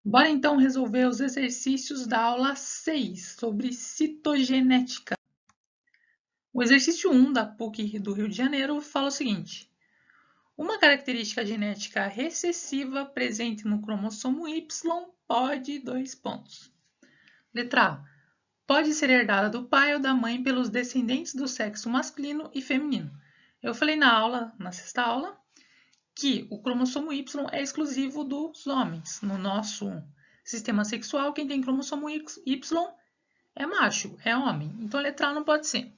Bora então resolver os exercícios da aula 6 sobre citogenética. O exercício 1 da PUC do Rio de Janeiro fala o seguinte: uma característica genética recessiva presente no cromossomo Y pode... Letra A. Pode ser herdada do pai ou da mãe pelos descendentes do sexo masculino e feminino. Eu falei na sexta aula, que o cromossomo Y é exclusivo dos homens. No nosso sistema sexual, quem tem cromossomo Y é macho, é homem. Então, a letra A não pode ser.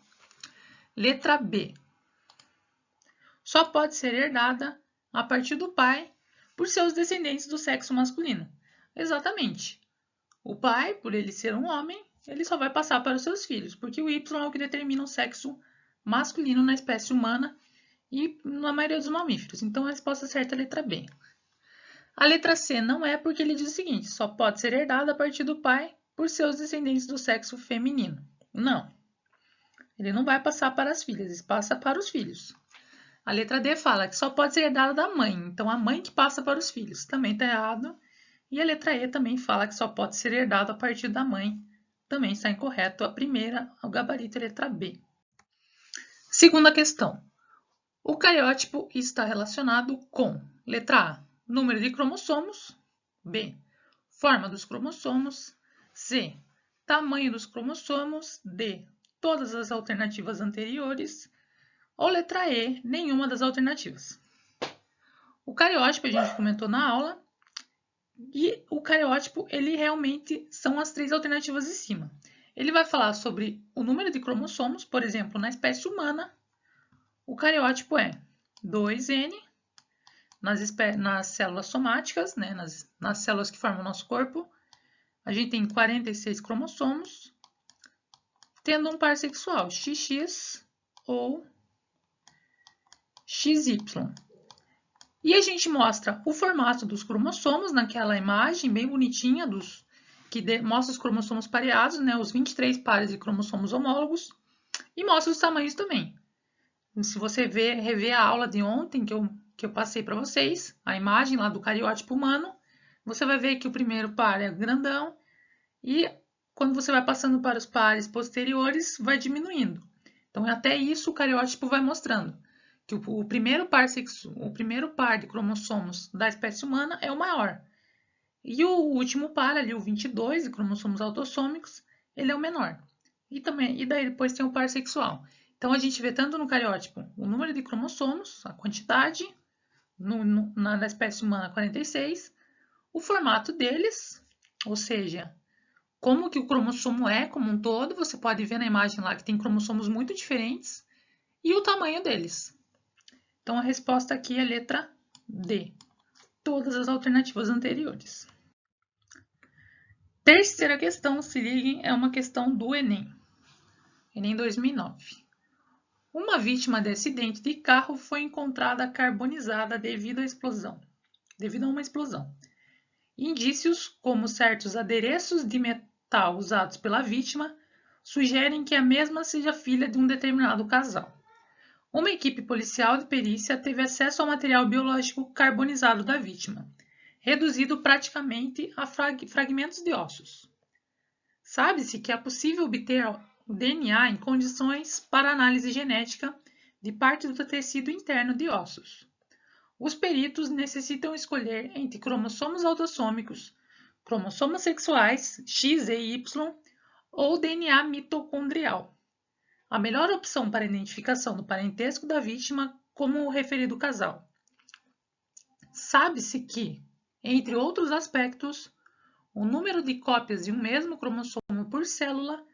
Letra B. Só pode ser herdada a partir do pai por seus descendentes do sexo masculino. Exatamente. O pai, por ele ser um homem, ele só vai passar para os seus filhos, porque o Y é o que determina o sexo masculino na espécie humana e na maioria dos mamíferos. Então, a resposta certa é a letra B. A letra C não é porque ele diz o seguinte: só pode ser herdada a partir do pai por seus descendentes do sexo feminino. Não. Ele não vai passar para as filhas, ele passa para os filhos. A letra D fala que só pode ser herdada da mãe, então a mãe que passa para os filhos. Também está errado. E a letra E também fala que só pode ser herdado a partir da mãe. Também está incorreto. A primeira, o gabarito é a letra B. Segunda questão. O cariótipo está relacionado com, letra A, número de cromossomos, B, forma dos cromossomos, C, tamanho dos cromossomos, D, todas as alternativas anteriores, ou letra E, nenhuma das alternativas. O cariótipo a gente comentou na aula, e o cariótipo, ele realmente são as três alternativas de cima. Ele vai falar sobre o número de cromossomos, por exemplo, na espécie humana, o cariótipo é 2N, nas células somáticas, né, nas células que formam o nosso corpo, a gente tem 46 cromossomos, tendo um par sexual, XX ou XY. E a gente mostra o formato dos cromossomos naquela imagem bem bonitinha, que mostra os cromossomos pareados, né, os 23 pares de cromossomos homólogos, e mostra os tamanhos também. Se você rever a aula de ontem que eu passei para vocês, a imagem lá do cariótipo humano, você vai ver que o primeiro par é grandão e quando você vai passando para os pares posteriores, vai diminuindo. Então, até isso o cariótipo vai mostrando, que o primeiro par de cromossomos da espécie humana é o maior. E o último par, ali, o 22, de cromossomos autossômicos, ele é o menor. E daí depois tem o par sexual. Então, a gente vê tanto no cariótipo o número de cromossomos, a quantidade, na espécie humana 46, o formato deles, ou seja, como que o cromossomo é como um todo, você pode ver na imagem lá que tem cromossomos muito diferentes, e o tamanho deles. Então, a resposta aqui é a letra D, todas as alternativas anteriores. Terceira questão, se liguem, é uma questão do Enem. Enem 2009. Uma vítima de acidente de carro foi encontrada carbonizada devido a uma explosão. Indícios, como certos adereços de metal usados pela vítima, sugerem que a mesma seja filha de um determinado casal. Uma equipe policial de perícia teve acesso ao material biológico carbonizado da vítima, reduzido praticamente a fragmentos de ossos. Sabe-se que é possível obter o DNA em condições para análise genética de parte do tecido interno de ossos. Os peritos necessitam escolher entre cromossomos autossômicos, cromossomos sexuais, X e Y, ou DNA mitocondrial. A melhor opção para a identificação do parentesco da vítima como o referido casal. Sabe-se que, entre outros aspectos, o número de cópias de um mesmo cromossomo por célula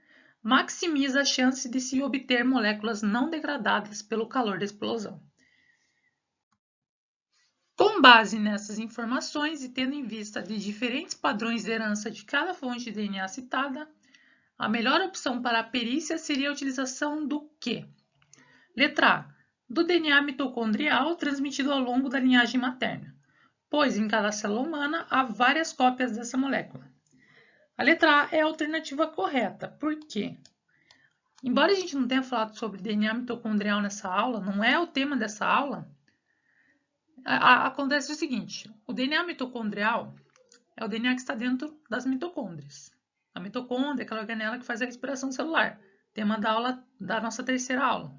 maximiza a chance de se obter moléculas não degradadas pelo calor da explosão. Com base nessas informações e tendo em vista de diferentes padrões de herança de cada fonte de DNA citada, a melhor opção para a perícia seria a utilização do quê? Letra A. Do DNA mitocondrial transmitido ao longo da linhagem materna, pois em cada célula humana há várias cópias dessa molécula. A letra A é a alternativa correta. Por quê? Embora a gente não tenha falado sobre DNA mitocondrial nessa aula, não é o tema dessa aula, acontece o seguinte: o DNA mitocondrial é o DNA que está dentro das mitocôndrias. A mitocôndria é aquela organela que faz a respiração celular, tema da aula da nossa terceira aula.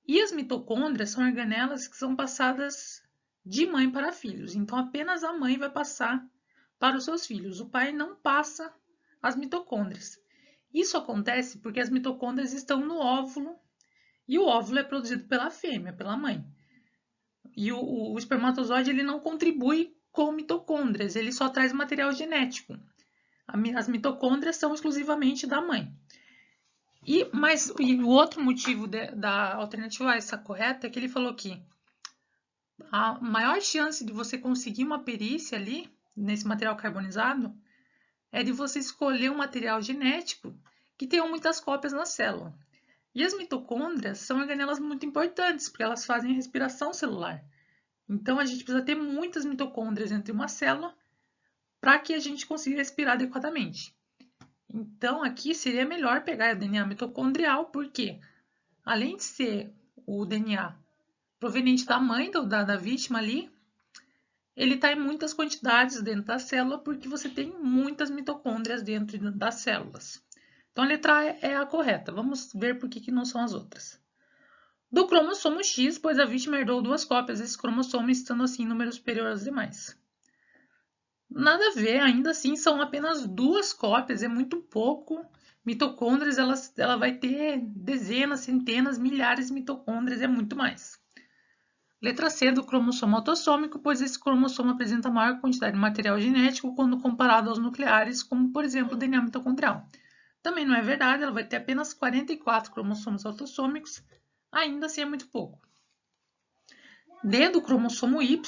E as mitocôndrias são organelas que são passadas de mãe para filhos. Então, apenas a mãe vai passar para os seus filhos. O pai não passa as mitocôndrias. Isso acontece porque as mitocôndrias estão no óvulo e o óvulo é produzido pela fêmea, pela mãe. E o espermatozoide ele não contribui com mitocôndrias, ele só traz material genético. As mitocôndrias são exclusivamente da mãe. E o outro motivo da alternativa a essa correta é que ele falou que a maior chance de você conseguir uma perícia ali, nesse material carbonizado, é de você escolher um material genético que tenha muitas cópias na célula. E as mitocôndrias são organelas muito importantes, porque elas fazem a respiração celular. Então, a gente precisa ter muitas mitocôndrias entre uma célula para que a gente consiga respirar adequadamente. Então, aqui seria melhor pegar o DNA mitocondrial, porque além de ser o DNA proveniente da mãe da vítima ali, ele está em muitas quantidades dentro da célula, porque você tem muitas mitocôndrias dentro das células. Então, a letra A é a correta. Vamos ver por que não são as outras. Do cromossomo X, pois a vítima herdou 2 cópias desse cromossomo, estando assim em número superior aos demais. Nada a ver, ainda assim são apenas 2 cópias, é muito pouco. Mitocôndrias, ela vai ter dezenas, centenas, milhares de mitocôndrias, é muito mais. Letra C, do cromossomo autossômico, pois esse cromossomo apresenta maior quantidade de material genético quando comparado aos nucleares, como por exemplo o DNA mitocondrial. Também não é verdade, ela vai ter apenas 44 cromossomos autossômicos, ainda assim é muito pouco. D, do cromossomo Y,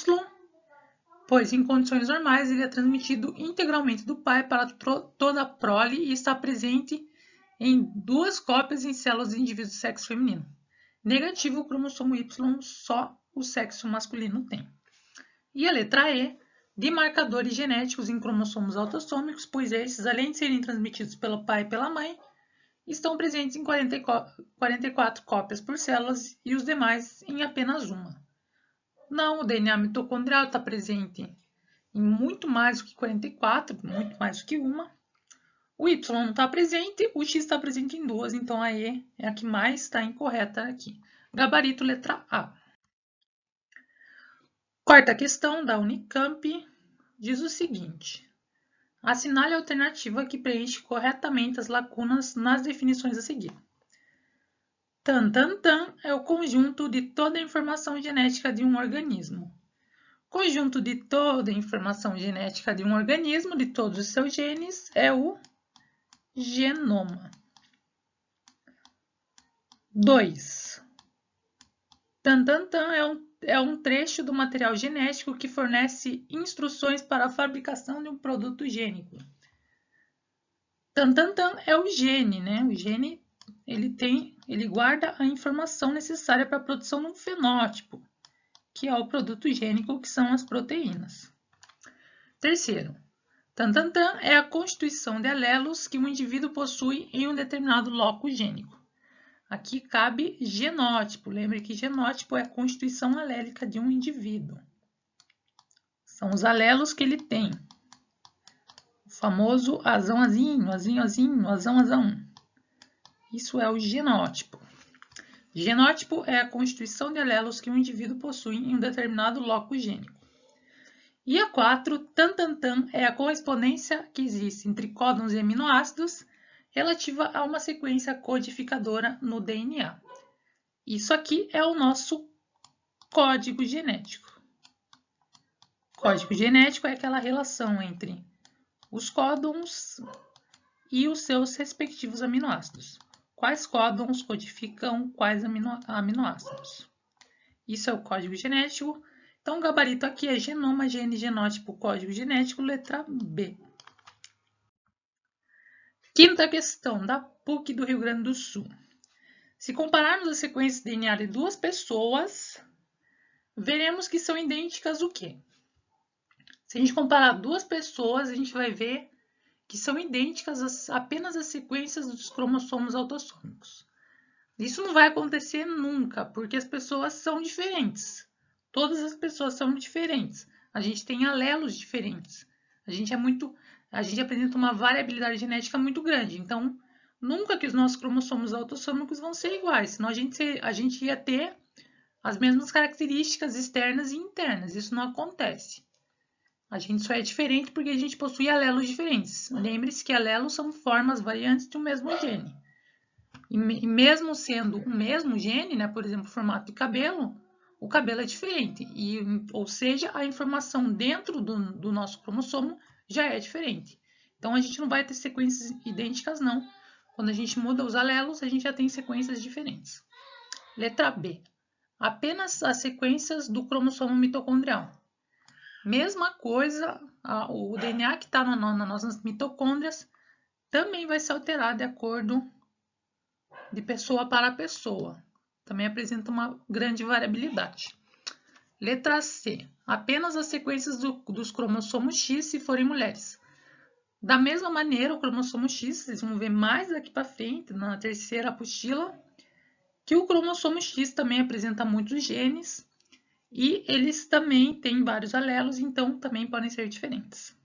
pois em condições normais ele é transmitido integralmente do pai para toda a prole e está presente em 2 cópias em células de indivíduos de sexo feminino. Negativo, o cromossomo Y só o sexo masculino tem. E a letra E, de marcadores genéticos em cromossomos autossômicos, pois esses, além de serem transmitidos pelo pai e pela mãe, estão presentes em 44 cópias por células e os demais em apenas uma. Não, o DNA mitocondrial está presente em muito mais do que 44, muito mais do que uma. O Y não está presente, o X está presente em 2, então a E é a que mais está incorreta aqui. Gabarito, letra A. Quarta questão da Unicamp diz o seguinte: assinale a alternativa que preenche corretamente as lacunas nas definições a seguir. Tan é o conjunto de toda a informação genética de um organismo. Conjunto de toda a informação genética de um organismo, de todos os seus genes, é o genoma. 2. Tan é um trecho do material genético que fornece instruções para a fabricação de um produto gênico. Tan é o gene, né? O gene ele guarda a informação necessária para a produção de um fenótipo, que é o produto gênico, que são as proteínas. Terceiro, tan é a constituição de alelos que um indivíduo possui em um determinado loco gênico. Aqui cabe genótipo. Lembre que genótipo é a constituição alélica de um indivíduo. São os alelos que ele tem. O famoso azão-azinho, azinho-azinho, azão-azão. Isso é o genótipo. Genótipo é a constituição de alelos que um indivíduo possui em um determinado loco gênico. E a 4, tan é a correspondência que existe entre códons e aminoácidos relativa a uma sequência codificadora no DNA. Isso aqui é o nosso código genético. Código genético é aquela relação entre os códons e os seus respectivos aminoácidos. Quais códons codificam quais aminoácidos. Isso é o código genético. Então, o gabarito aqui é genoma, gene, genótipo, código genético, letra B. Quinta questão da PUC do Rio Grande do Sul. Se compararmos as sequências de DNA de 2 pessoas, veremos que são idênticas o quê? Se a gente comparar 2 pessoas, a gente vai ver que são idênticas apenas as sequências dos cromossomos autossômicos. Isso não vai acontecer nunca, porque as pessoas são diferentes. Todas as pessoas são diferentes. A gente tem alelos diferentes. A gente apresenta uma variabilidade genética muito grande. Então, nunca que os nossos cromossomos autossômicos vão ser iguais, senão a gente ia ter as mesmas características externas e internas. Isso não acontece. A gente só é diferente porque a gente possui alelos diferentes. Lembre-se que alelos são formas variantes de um mesmo gene. E mesmo sendo o mesmo gene, né, por exemplo, o formato de cabelo, o cabelo é diferente. Ou seja, a informação dentro do nosso cromossomo já é diferente. Então, a gente não vai ter sequências idênticas, não. Quando a gente muda os alelos, a gente já tem sequências diferentes. Letra B. Apenas as sequências do cromossomo mitocondrial. Mesma coisa, o DNA que está nas nossas mitocôndrias também vai ser alterado de acordo de pessoa para pessoa. Também apresenta uma grande variabilidade. Letra C. Apenas as sequências dos cromossomos X se forem mulheres. Da mesma maneira, o cromossomo X, vocês vão ver mais daqui para frente, na terceira apostila, que o cromossomo X também apresenta muitos genes e eles também têm vários alelos, então também podem ser diferentes.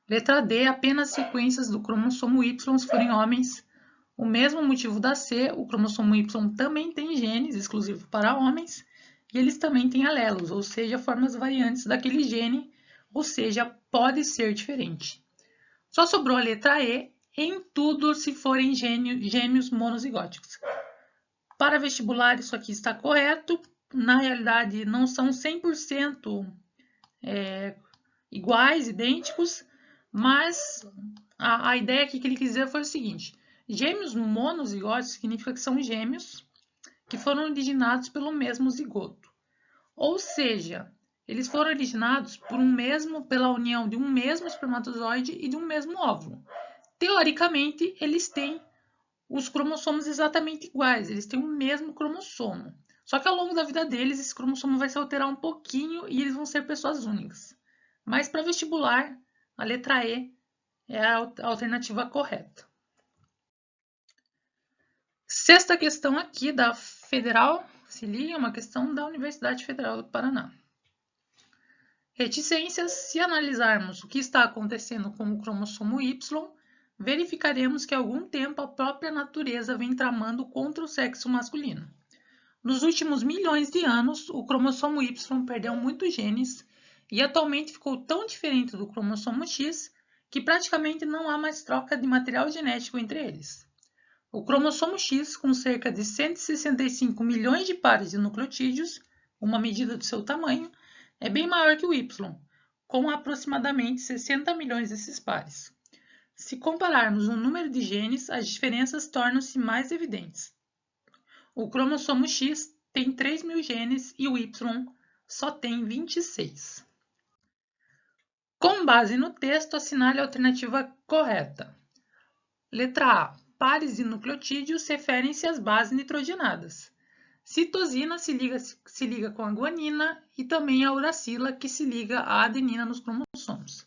Letra D. Apenas sequências do cromossomo Y se forem homens. O mesmo motivo da C, o cromossomo Y também tem genes exclusivos para homens e eles também têm alelos, ou seja, formas variantes daquele gene, ou seja, pode ser diferente. Só sobrou a letra E, em tudo se forem gêmeos monozigóticos. Para vestibular, isso aqui está correto. Na realidade, não são 100% iguais, idênticos, mas a ideia aqui que ele quis dizer foi o seguinte: gêmeos monozigóticos significa que são gêmeos que foram originados pelo mesmo zigoto. Ou seja, eles foram originados pela união de um mesmo espermatozoide e de um mesmo óvulo. Teoricamente, eles têm os cromossomos exatamente iguais, eles têm o mesmo cromossomo. Só que ao longo da vida deles, esse cromossomo vai se alterar um pouquinho e eles vão ser pessoas únicas. Mas para vestibular, a letra E é a alternativa correta. Sexta questão aqui da Federal, se liga, é uma questão da Universidade Federal do Paraná. Reticências: se analisarmos o que está acontecendo com o cromossomo Y, verificaremos que há algum tempo a própria natureza vem tramando contra o sexo masculino. Nos últimos milhões de anos, o cromossomo Y perdeu muitos genes e atualmente ficou tão diferente do cromossomo X que praticamente não há mais troca de material genético entre eles. O cromossomo X, com cerca de 165 milhões de pares de nucleotídeos, uma medida do seu tamanho, é bem maior que o Y, com aproximadamente 60 milhões desses pares. Se compararmos o número de genes, as diferenças tornam-se mais evidentes. O cromossomo X tem 3.000 genes e o Y só tem 26. Com base no texto, assinale a alternativa correta. Letra A. Pares de nucleotídeos referem-se às bases nitrogenadas. Citosina se liga com a guanina e também a uracila, que se liga à adenina nos cromossomos.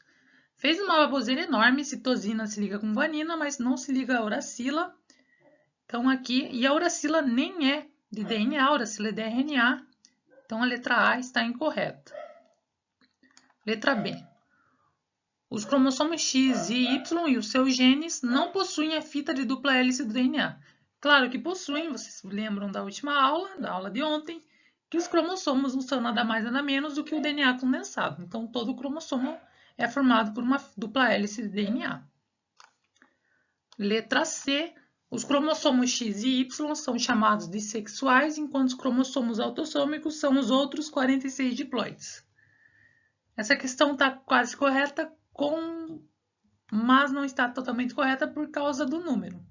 Fez uma baboseira enorme, citosina se liga com guanina, mas não se liga à uracila. Então aqui, e a uracila nem é de DNA, a uracila é de RNA. Então a letra A está incorreta. Letra B. Os cromossomos X e Y e os seus genes não possuem a fita de dupla hélice do DNA. Claro que possuem, vocês lembram da última aula, da aula de ontem, que os cromossomos não são nada mais nada menos do que o DNA condensado. Então todo cromossomo é formado por uma dupla hélice de DNA. Letra C. Os cromossomos X e Y são chamados de sexuais, enquanto os cromossomos autossômicos são os outros 46 diploides. Essa questão está quase correta, mas não está totalmente correta por causa do número.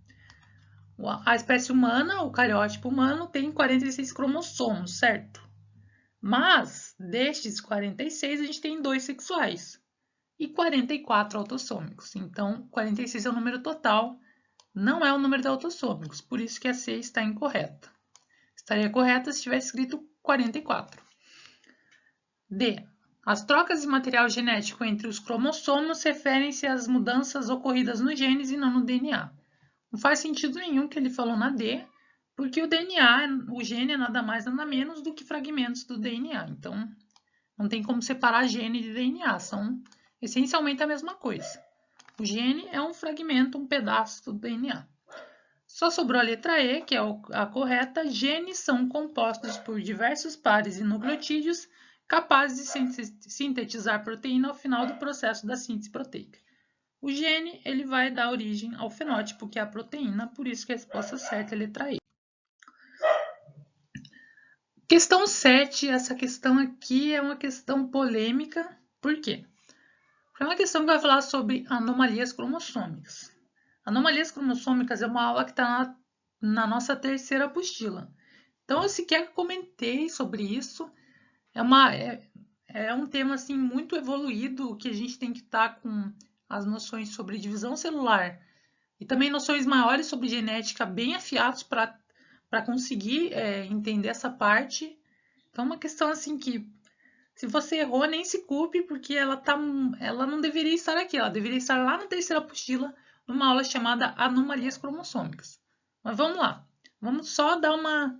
A espécie humana, o cariótipo humano, tem 46 cromossomos, certo? Mas destes 46, a gente tem 2 sexuais e 44 autossômicos. Então, 46 é o número total, não é o número de autossômicos, por isso que a C está incorreta. Estaria correta se tivesse escrito 44. D. As trocas de material genético entre os cromossomos referem-se às mudanças ocorridas nos genes e não no DNA. Não faz sentido nenhum que ele falou na D, porque o DNA, o gene é nada mais nada menos do que fragmentos do DNA. Então, não tem como separar gene de DNA, são essencialmente a mesma coisa. O gene é um fragmento, um pedaço do DNA. Só sobrou a letra E, que é a correta. Genes são compostos por diversos pares de nucleotídeos capazes de sintetizar proteína ao final do processo da síntese proteica. O gene ele vai dar origem ao fenótipo, que é a proteína, por isso que a resposta certa é a letra E. Questão 7, essa questão aqui é uma questão polêmica. Por quê? Porque é uma questão que vai falar sobre anomalias cromossômicas. Anomalias cromossômicas é uma aula que está na nossa terceira apostila. Então, eu sequer comentei sobre isso. É um tema assim, muito evoluído, que a gente tem que estar com as noções sobre divisão celular e também noções maiores sobre genética bem afiados para conseguir entender essa parte. Então, é uma questão assim que, se você errou, nem se culpe, porque ela não deveria estar aqui, ela deveria estar lá na terceira apostila, numa aula chamada Anomalias Cromossômicas. Mas vamos lá, vamos só dar uma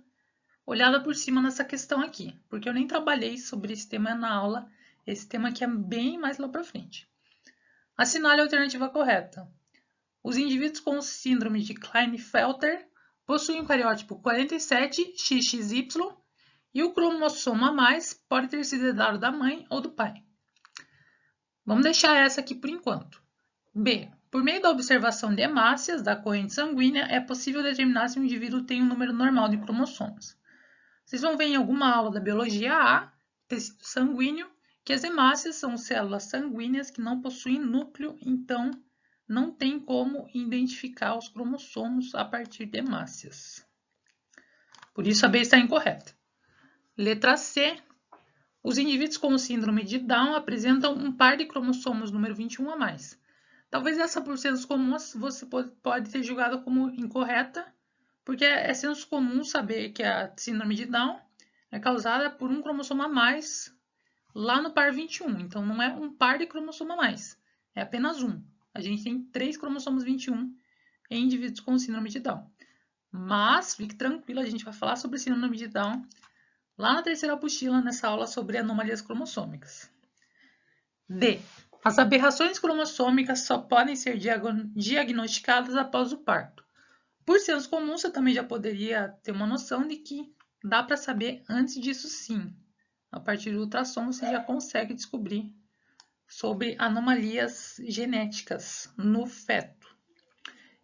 olhada por cima nessa questão aqui, porque eu nem trabalhei sobre esse tema na aula, esse tema aqui é bem mais lá para frente. Assinale a alternativa correta. Os indivíduos com síndrome de Klinefelter possuem o cariótipo 47XXY e o cromossomo a mais pode ter sido herdado da mãe ou do pai. Vamos deixar essa aqui por enquanto. B. Por meio da observação de hemácias da corrente sanguínea, é possível determinar se o indivíduo tem um número normal de cromossomos. Vocês vão ver em alguma aula da biologia A, tecido sanguíneo, que as hemácias são células sanguíneas que não possuem núcleo, então não tem como identificar os cromossomos a partir de hemácias. Por isso a B está incorreta. Letra C. Os indivíduos com síndrome de Down apresentam um par de cromossomos número 21 a mais. Talvez essa, por senso comum, você pode ter julgado como incorreta, porque é senso comum saber que a síndrome de Down é causada por um cromossomo a mais lá no par 21. Então, não é um par de cromossomo a mais, é apenas um. A gente tem 3 cromossomos 21 em indivíduos com síndrome de Down. Mas, fique tranquilo, a gente vai falar sobre síndrome de Down lá na terceira apostila, nessa aula sobre anomalias cromossômicas. D. As aberrações cromossômicas só podem ser diagnosticadas após o parto. Por senso comum, você também já poderia ter uma noção de que dá para saber antes disso sim. A partir do ultrassom, você já consegue descobrir sobre anomalias genéticas no feto.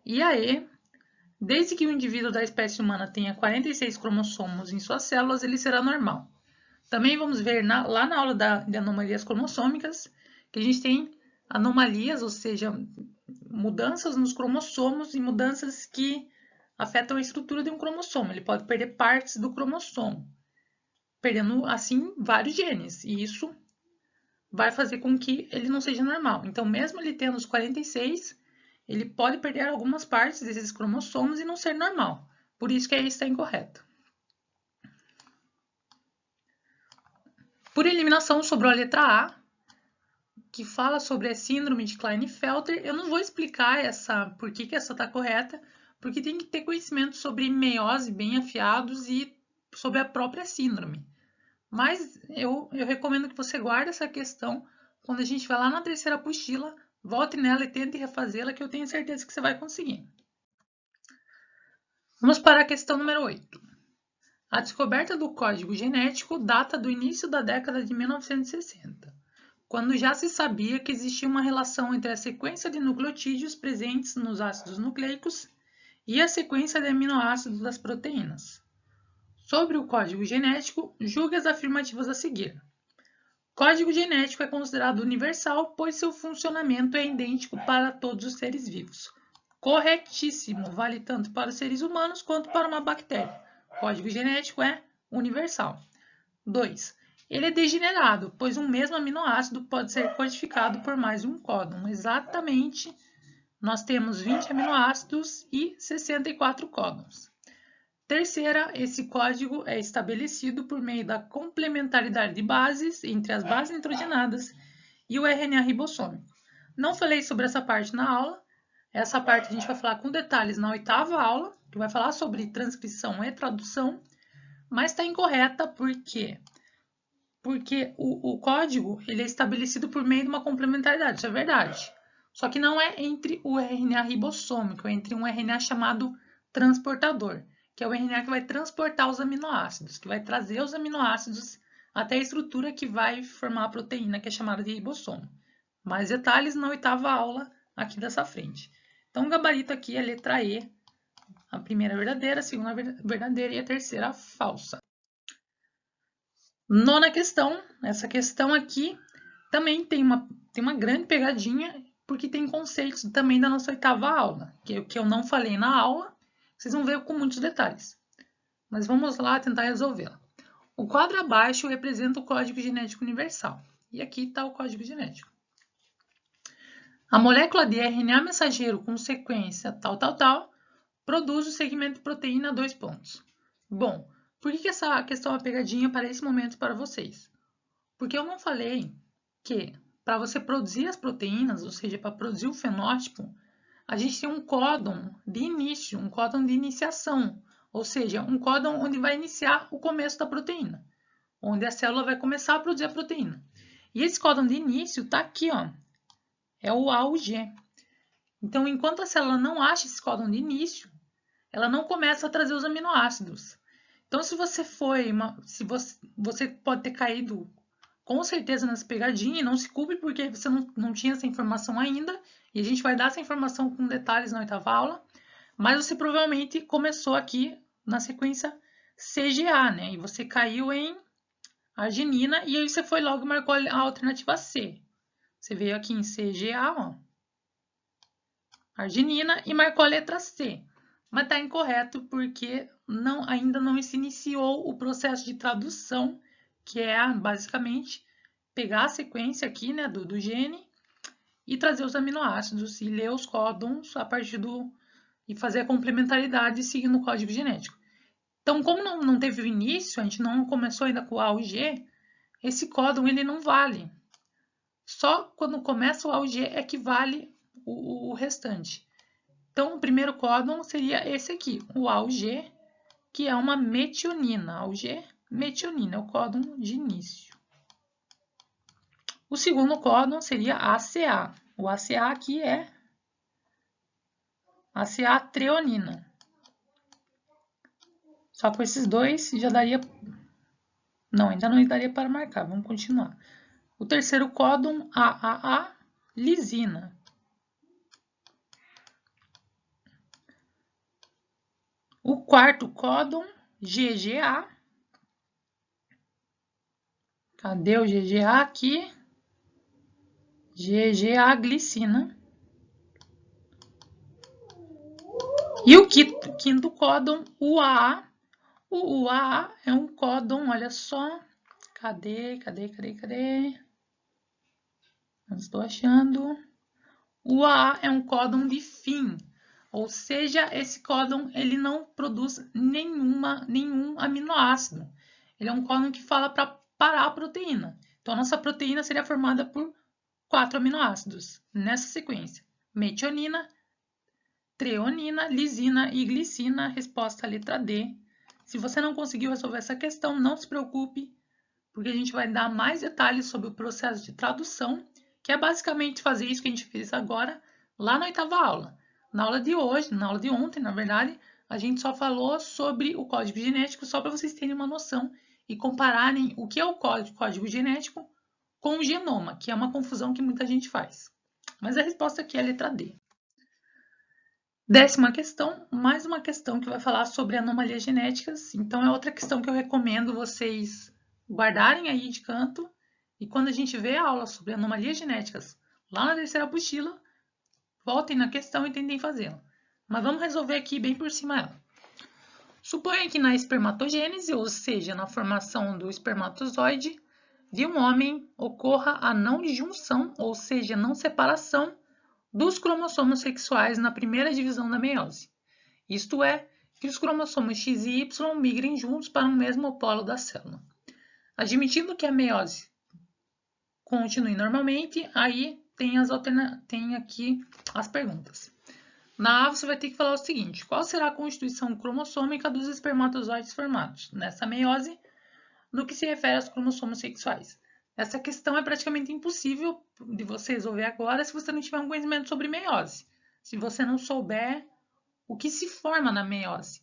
E aí, desde que o indivíduo da espécie humana tenha 46 cromossomos em suas células, ele será normal. Também vamos ver lá na aula de anomalias cromossômicas que a gente tem anomalias, ou seja, mudanças nos cromossomos e mudanças que afetam a estrutura de um cromossomo. Ele pode perder partes do cromossomo, perdendo assim vários genes, e isso vai fazer com que ele não seja normal. Então, mesmo ele tendo os 46, ele pode perder algumas partes desses cromossomos e não ser normal. Por isso que aí está incorreto. Por eliminação, sobrou a letra A, que fala sobre a síndrome de Klinefelter. Eu não vou explicar por que essa está correta, porque tem que ter conhecimento sobre meiose bem afiados e sobre a própria síndrome. Mas eu recomendo que você guarde essa questão quando a gente vai lá na terceira apostila, volte nela e tente refazê-la, que eu tenho certeza que você vai conseguir. Vamos para a questão número 8. A descoberta do código genético data do início da década de 1960, quando já se sabia que existia uma relação entre a sequência de nucleotídeos presentes nos ácidos nucleicos e a sequência de aminoácidos das proteínas. Sobre o código genético, julgue as afirmativas a seguir. Código genético é considerado universal, pois seu funcionamento é idêntico para todos os seres vivos. Corretíssimo, vale tanto para os seres humanos quanto para uma bactéria. Código genético é universal. 2. Ele é degenerado, pois um mesmo aminoácido pode ser codificado por mais de um códon. Exatamente, nós temos 20 aminoácidos e 64 códons. Terceira, esse código é estabelecido por meio da complementaridade de bases entre as bases nitrogenadas e o RNA ribossômico. Não falei sobre essa parte na aula. Essa parte a gente vai falar com detalhes na 8ª aula, que vai falar sobre transcrição e tradução, mas está incorreta porque porque o código ele é estabelecido por meio de uma complementaridade, isso é verdade. Só que não é entre o RNA ribossômico, é entre um RNA chamado transportador, que é o RNA que vai transportar os aminoácidos, que vai trazer os aminoácidos até a estrutura que vai formar a proteína, que é chamada de ribossomo. Mais detalhes na 8ª aula aqui dessa frente. Então, o gabarito aqui é a letra E, a primeira verdadeira, a segunda verdadeira e a terceira falsa. 9ª questão, essa questão aqui também tem uma grande pegadinha, porque tem conceitos também da nossa 8ª aula, que eu não falei na aula, vocês vão ver com muitos detalhes. Mas vamos lá tentar resolvê-la. O quadro abaixo representa o código genético universal, e aqui está o código genético. A molécula de RNA mensageiro com sequência tal, produz o segmento de proteína 2 pontos. Bom, por que essa questão é uma pegadinha para esse momento para vocês? Porque eu não falei que para você produzir as proteínas, ou seja, para produzir o fenótipo, a gente tem um códon de início, um códon de iniciação, ou seja, um códon onde vai iniciar o começo da proteína, onde a célula vai começar a produzir a proteína. E esse códon de início está aqui, ó, é o A ou G. Então, enquanto a célula não acha esse códon de início, ela não começa a trazer os aminoácidos. Então, se você pode ter caído com certeza nessa pegadinha, e não se culpe porque você não tinha essa informação ainda, e a gente vai dar essa informação com detalhes na 8ª aula, mas você provavelmente começou aqui na sequência CGA, né? E você caiu em arginina, e aí você foi logo e marcou a alternativa C. Você veio aqui em CGA, ó, arginina, e marcou a letra C. Mas está incorreto porque ainda não se iniciou o processo de tradução, que é basicamente pegar a sequência aqui, né, do gene e trazer os aminoácidos e ler os códons a partir e fazer a complementaridade seguindo o código genético. Então, como não teve início, a gente não começou ainda com o A ou G, esse códon ele não vale. Só quando começa o A ou G é que vale o restante. Então, o primeiro códon seria esse aqui, o A ou G, que é uma metionina. A ou G, metionina, é o códon de início. O segundo códon seria ACA. O ACA aqui é ACA-treonina. Só com esses dois já daria... Não, ainda não daria para marcar. Vamos continuar. O terceiro códon, AAA, lisina. O quarto códon, GGA. Cadê o GGA aqui? GGA-glicina. E o quinto códon, UAA. O UAA é um códon, olha só. Cadê? Não estou achando. O UAA é um códon de fim. Ou seja, esse códon ele não produz nenhum aminoácido. Ele é um códon que fala para parar a proteína. Então, a nossa proteína seria formada por 4 aminoácidos nessa sequência: metionina, treonina, lisina e glicina. Resposta letra D. Se você não conseguiu resolver essa questão, não se preocupe, porque a gente vai dar mais detalhes sobre o processo de tradução, que é basicamente fazer isso que a gente fez agora lá na 8ª aula. Na aula de hoje, na aula de ontem, na verdade, a gente só falou sobre o código genético, só para vocês terem uma noção e compararem o que é o código genético com o genoma, que é uma confusão que muita gente faz. Mas a resposta aqui é a letra D. 10ª questão, mais uma questão que vai falar sobre anomalias genéticas. Então, é outra questão que eu recomendo vocês guardarem aí de canto. E quando a gente vê a aula sobre anomalias genéticas lá na terceira apostila, voltem na questão e tentem fazê-la. Mas vamos resolver aqui bem por cima ela. Suponha que na espermatogênese, ou seja, na formação do espermatozoide, de um homem ocorra a não junção, ou seja, não separação dos cromossomos sexuais na primeira divisão da meiose. Isto é, que os cromossomos X e Y migrem juntos para o mesmo polo da célula. Admitindo que a meiose continue normalmente, aí tem aqui as perguntas. Na A, você vai ter que falar o seguinte: qual será a constituição cromossômica dos espermatozoides formados nessa meiose no que se refere aos cromossomos sexuais. Essa questão é praticamente impossível de você resolver agora se você não tiver um conhecimento sobre meiose. Se você não souber o que se forma na meiose.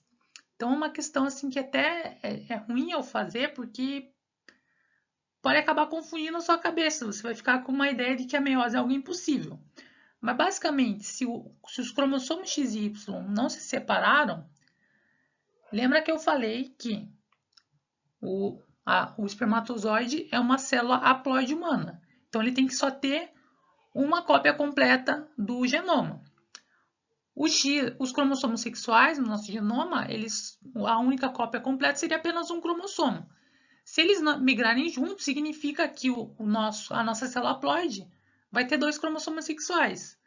Então é uma questão assim que até é ruim eu fazer, porque pode acabar confundindo a sua cabeça. Você vai ficar com uma ideia de que a meiose é algo impossível. Mas basicamente, se os cromossomos X e Y não se separaram, lembra que eu falei que o espermatozoide é uma célula haploide humana. Então ele tem que só ter uma cópia completa do genoma. Os cromossomos sexuais no nosso genoma, a única cópia completa seria apenas um cromossomo. Se eles migrarem juntos, significa que a nossa célula haploide vai ter 2 cromossomos sexuais.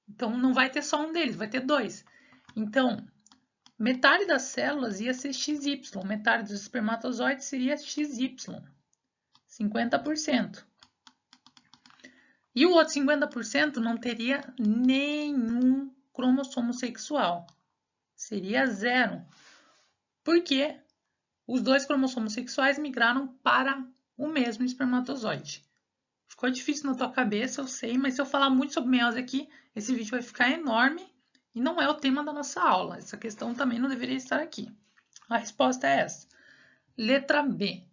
Então não vai ter só um deles, vai ter 2. Então, metade das células ia ser XY, metade dos espermatozoides seria XY, 50%. E o outro 50% não teria nenhum cromossomo sexual, seria 0, porque os 2 cromossomos sexuais migraram para o mesmo espermatozoide. Ficou difícil na tua cabeça, eu sei, mas se eu falar muito sobre meiose aqui, esse vídeo vai ficar enorme e não é o tema da nossa aula. Essa questão também não deveria estar aqui. A resposta é essa. Letra B.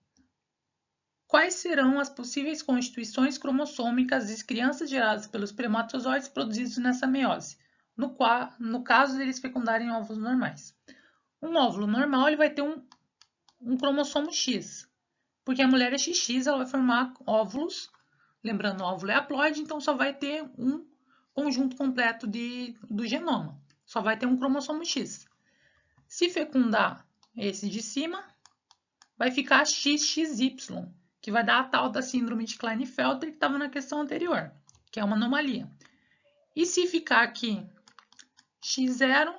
Quais serão as possíveis constituições cromossômicas das crianças geradas pelos espermatozoides produzidos nessa meiose, no caso deles fecundarem óvulos normais? Um óvulo normal ele vai ter um cromossomo X, porque a mulher é XX, ela vai formar óvulos. Lembrando, o óvulo é haploide, então só vai ter um conjunto completo do genoma. Só vai ter um cromossomo X. Se fecundar esse de cima, vai ficar XXY, que vai dar a tal da síndrome de Klinefelter que estava na questão anterior, que é uma anomalia. E se ficar aqui X0,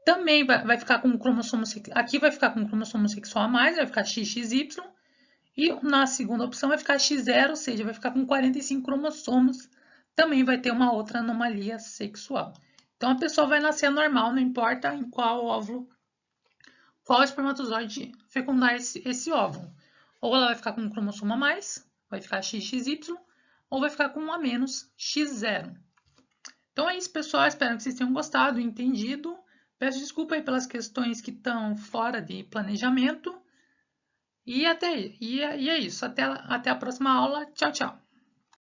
também vai ficar com um cromossomo, aqui vai ficar com um cromossomo sexual a mais, vai ficar XXY, e na segunda opção vai ficar X0, ou seja, vai ficar com 45 cromossomos, também vai ter uma outra anomalia sexual. Então a pessoa vai nascer normal, não importa em qual óvulo, qual espermatozoide fecundar esse óvulo. Ou ela vai ficar com um cromossomo a mais, vai ficar XXY, ou vai ficar com um a menos, X0. Então é isso, pessoal. Espero que vocês tenham gostado e entendido. Peço desculpa aí pelas questões que estão fora de planejamento. E é isso. Até a próxima aula. Tchau, tchau.